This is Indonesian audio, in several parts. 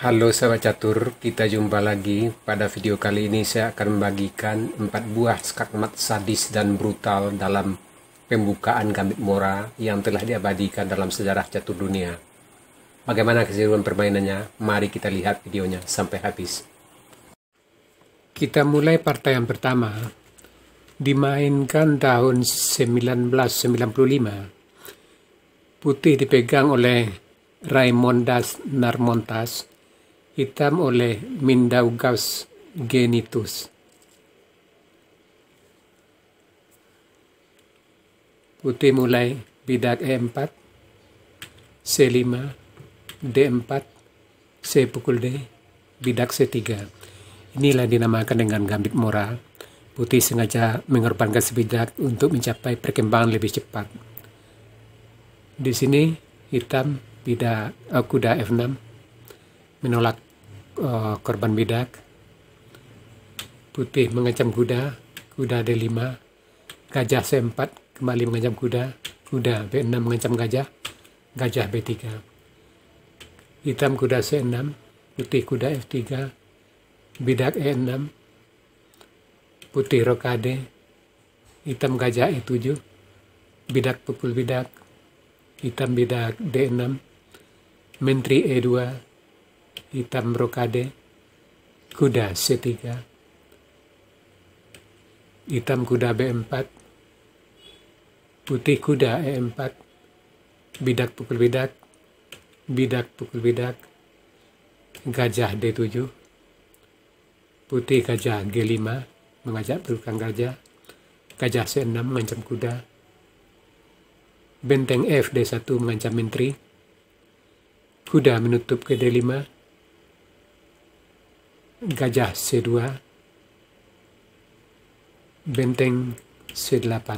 Halo sahabat catur, kita jumpa lagi. Pada video kali ini saya akan membagikan 4 buah skakmat sadis dan brutal dalam pembukaan Gambit Mora yang telah diabadikan dalam sejarah catur dunia. Bagaimana keseruan permainannya? Mari kita lihat videonya sampai habis. Kita mulai partai yang pertama. Dimainkan tahun 1995. Putih dipegang oleh Raimondas Narmontas, hitam oleh Mindaugas Genitus. Putih mulai bidak E4, C5, D4, C pukul D, bidak C3. Inilah dinamakan dengan Gambit Mora. Putih sengaja mengorbankan sebidak untuk mencapai perkembangan lebih cepat. Di sini hitam bidak kuda F6 menolak korban bidak. Putih mengancam kuda, kuda D5, gajah C4 kembali mengancam kuda, kuda B6 mengancam gajah, gajah B3. Hitam kuda C6, putih kuda F3, bidak E6, putih rokade, hitam gajah E7, bidak pukul bidak, hitam bidak D6, menteri E2, hitam rokade, kuda C3, hitam kuda B4, putih kuda E4, bidak pukul bidak, bidak pukul bidak, gajah D7, putih gajah G5 mengajak belakang gajah, gajah C6 mengancam kuda, benteng F D1 mengancam menteri, kuda menutup ke D5, gajah C2, benteng C8.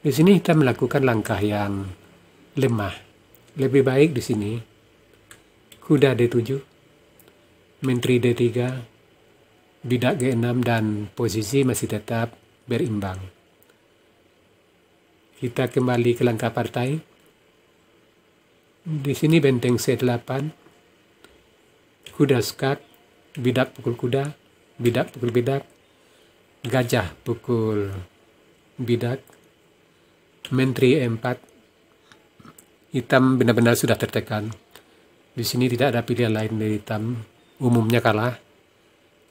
Di sini kita melakukan langkah yang lemah. Lebih baik di sini kuda D7, menteri D3, bidak G6 dan posisi masih tetap berimbang. Kita kembali ke langkah partai. Di sini benteng C8, kuda skak, bidak pukul kuda, bidak pukul bidak, gajah pukul bidak, menteri E4. Hitam benar-benar sudah tertekan. Di sini tidak ada pilihan lain dari hitam, umumnya kalah.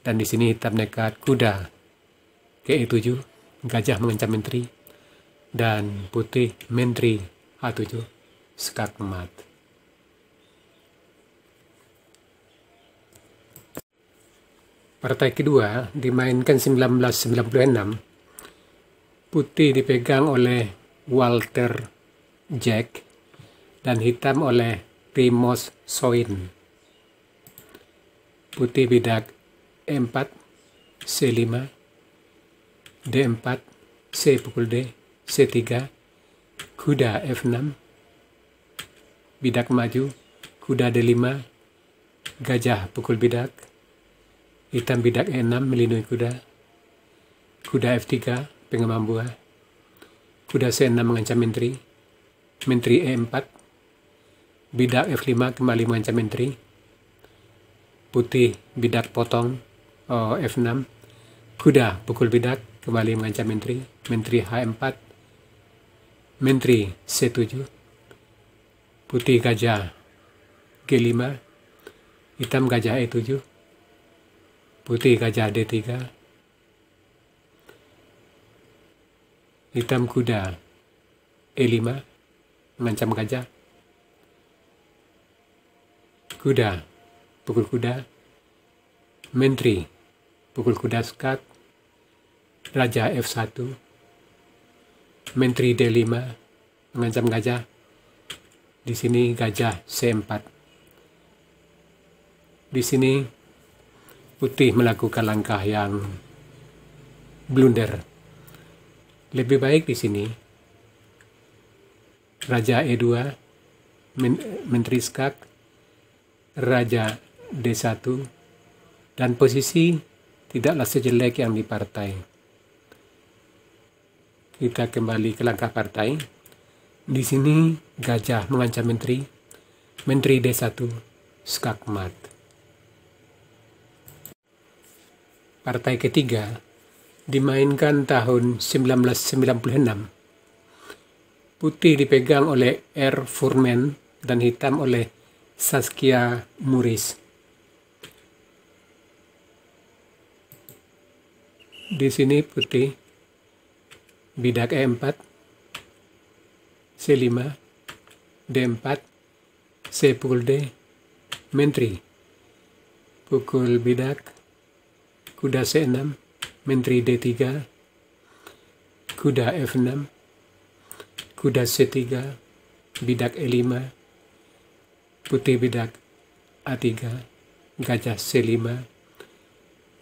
Dan di sini hitam nekat kuda ke E7, gajah mengancam menteri, dan putih menteri A7, skakmat. Partai kedua dimainkan 1996. Putih dipegang oleh Walter Jack dan hitam oleh Primoz Soin. Putih bidak E4, C5, D4, C pukul D, C3, kuda F6, bidak maju, kuda D5, gajah pukul bidak, hitam bidak E6 melindungi kuda, kuda F3 pengemam buah, kuda C6 mengancam menteri, menteri E4, bidak F5 kembali mengancam menteri, putih bidak potong F6, kuda pukul bidak kembali mengancam menteri, menteri H4, menteri C7, putih gajah G5, hitam gajah E7, putih gajah D3, hitam kuda E5 mengancam gajah, kuda pukul kuda, menteri pukul kuda skak, raja F1, menteri D5 mengancam gajah. Di sini gajah C4. Di sini putih melakukan langkah yang blunder. Lebih baik di sini raja E2, menteri skak, raja D1, dan posisi tidaklah sejelek yang di partai. Kita kembali ke langkah partai. Di sini gajah mengancam menteri, menteri D1, skakmat. Partai ketiga dimainkan tahun 1996. Putih dipegang oleh R. Furman dan hitam oleh Saskia Muris. Di sini putih, bidak E4, C5, D4, C pukul D, menteri. Pukul bidak, kuda C6, menteri D3, kuda F6, kuda C3, bidak E5, putih bidak A3, gajah C5,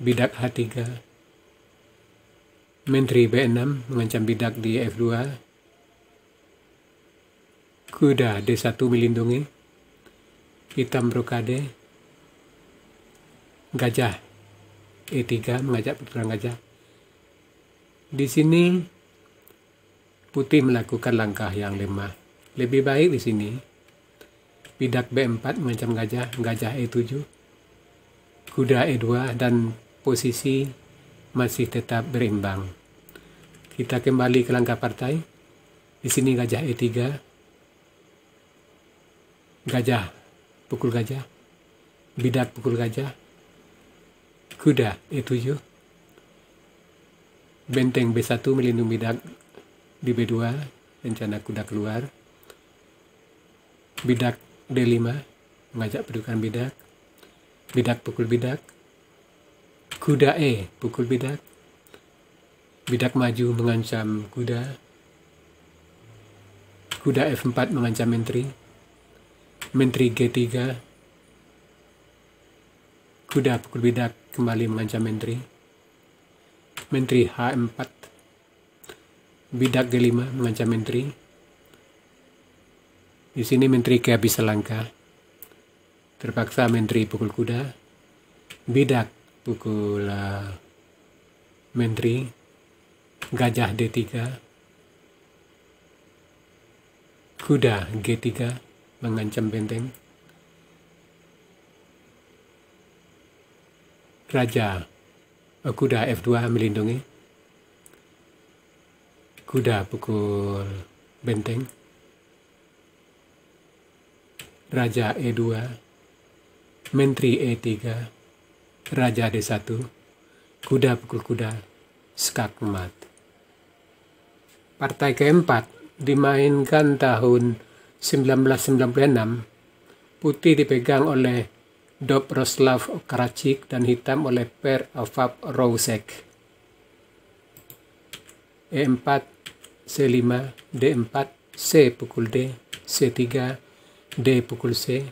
bidak H3, menteri B6 mengancam bidak di F2, kuda D1 melindungi, hitam brokade, gajah E3 mengajak pertukaran gajah. Di sini putih melakukan langkah yang lemah. Lebih baik di sini bidak B4 mengancam gajah, gajah E7, kuda E2 dan posisi masih tetap berimbang. Kita kembali ke langkah partai. Di sini gajah E3, gajah pukul gajah, bidak pukul gajah, kuda E7, benteng B1 melindungi bidak di B2, rencana kuda keluar, bidak D5 mengajak pertukaran bidak, bidak pukul bidak, kuda E pukul bidak, bidak maju mengancam kuda, kuda F4 mengancam menteri, menteri G3, kuda pukul bidak kembali mengancam menteri, menteri H4, bidak G5 mengancam menteri. Di sini menteri kehabisan langkah, terpaksa menteri pukul kuda, bidak pukul menteri, gajah D3, kuda G3 mengancam benteng, kuda F2 melindungi, kuda pukul benteng, raja E2, menteri E3, raja D1, kuda pukul kuda, skak mat. Partai keempat dimainkan tahun 1996. Putih dipegang oleh Dobroslav Karachik dan hitam oleh Per Avab Rousek. E4, C5, D4, C pukul D, C3, D pukul C,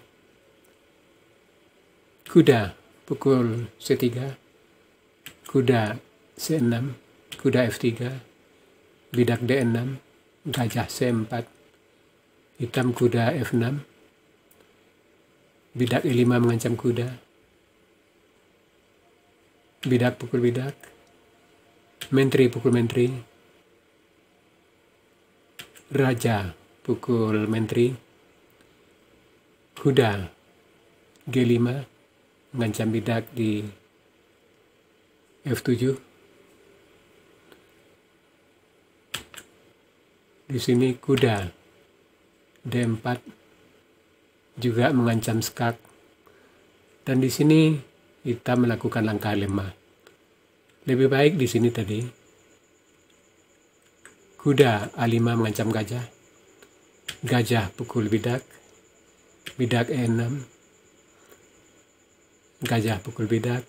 kuda pukul C3, kuda C6, kuda F3, bidak D6, gajah C4, hitam kuda F6, bidak E5 mengancam kuda, bidak pukul bidak, menteri pukul menteri, raja pukul menteri, kuda G5 mengancam bidak di F7. Di sini kuda D4 juga mengancam skak, dan di sini hitam melakukan langkah lemah. Lebih baik di sini tadi kuda A5 mengancam gajah, gajah pukul bidak, bidak E6, gajah pukul bidak,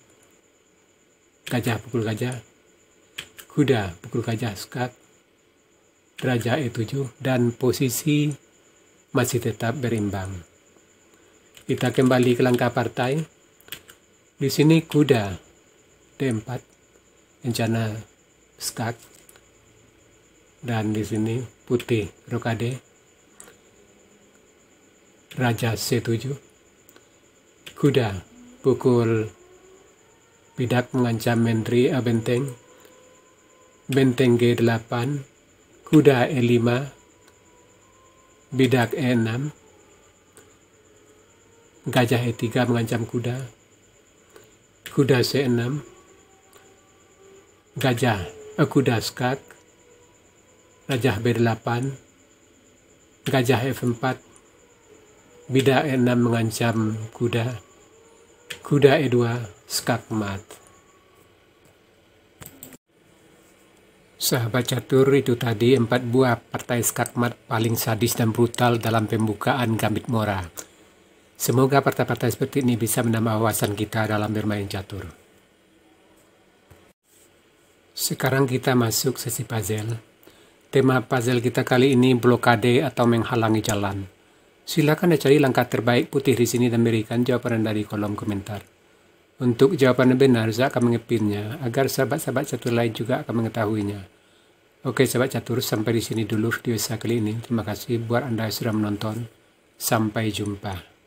gajah pukul gajah, kuda pukul gajah skak, raja E7 dan posisi masih tetap berimbang. Kita kembali ke langkah partai. Di sini kuda D4, rencana skak, dan di sini putih rokade, raja C7, kuda pukul bidak mengancam menteri benteng, benteng G8, kuda E5, bidak E6, gajah E3 mengancam kuda, kuda C6, gajah kuda skak, gajah B8, gajah F4, bidak E6 mengancam kuda, kuda E2, skak mat. Sahabat catur, itu tadi 4 buah partai skakmat paling sadis dan brutal dalam pembukaan Gambit Mora. Semoga partai-partai seperti ini bisa menambah wawasan kita dalam bermain catur. Sekarang kita masuk sesi puzzle. Tema puzzle kita kali ini blokade atau menghalangi jalan. Silakan cari langkah terbaik putih di sini dan berikan jawaban Anda di kolom komentar. Untuk jawaban benar, saya akan mengepinnya agar sahabat-sahabat catur lain juga akan mengetahuinya. Oke sahabat catur, sampai di sini dulu video saya kali ini. Terima kasih buat Anda yang sudah menonton. Sampai jumpa.